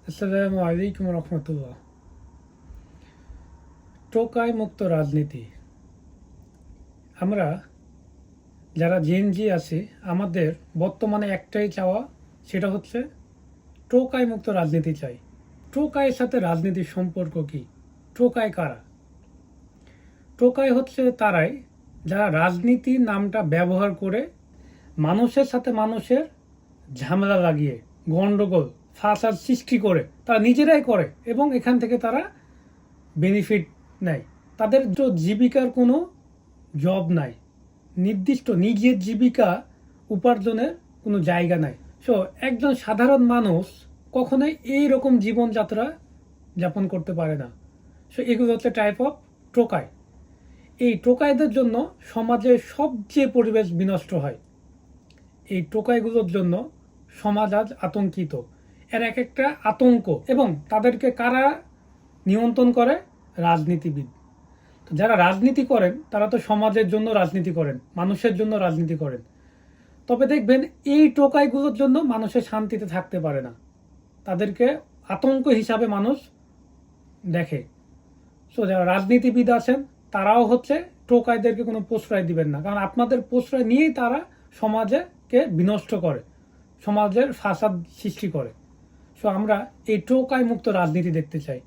আসসালামু আলাইকুম রহমতুল্লাহ। টোকাই মুক্ত রাজনীতি। আমরা যারা জেনজি আছি, আমাদের বর্তমানে একটাই চাওয়া, সেটা হচ্ছে টোকাই মুক্ত রাজনীতি চাই। টোকাইয়ের সাথে রাজনীতির সম্পর্ক কি? টোকাই কারা? টোকাই হচ্ছে তারাই যারা রাজনীতির নামটা ব্যবহার করে মানুষের সাথে মানুষের ঝামেলা লাগিয়ে গন্ডগোল ফাসাদ সৃষ্টি করে তারা নিজেরাই করে এবং এখান থেকে তারা বেনিফিট নেয়। তাদের তো জীবিকার কোনো জব নাই, নির্দিষ্ট নিজের জীবিকা উপার্জনের কোনো জায়গা নাই। সো একজন সাধারণ মানুষ কখনোই এই রকম জীবনযাত্রা যাপন করতে পারে না। সো এগুলো হচ্ছে টাইপ অফ টোকাই। এই টোকাইদের জন্য সমাজের সবচেয়ে পরিবেশ বিনষ্ট হয়। এই টোকাইগুলোর জন্য সমাজ আজ আতঙ্কিত। এর এক একটা আতঙ্ক, এবং তাদেরকে কারা নিয়ন্ত্রণ করে? রাজনীতিবিদ। তো যারা রাজনীতি করেন তারা তো সমাজের জন্য রাজনীতি করেন, মানুষের জন্য রাজনীতি করেন। তবে দেখবেন এই টোকাইগুলোর জন্য মানুষের শান্তিতে থাকতে পারে না, তাদেরকে আতঙ্ক হিসাবে মানুষ দেখে। সো যারা রাজনীতিবিদ আছেন তারাও হচ্ছে টোকাইদেরকে কোনো প্রশ্রয় দিবেন না, কারণ আপনাদের প্রশ্রয় নিয়েই তারা সমাজকে বিনষ্ট করে, সমাজের ফাসাদ সৃষ্টি করে। সো আমরা এই টোকাই মুক্ত রাজনীতি দেখতে চাই।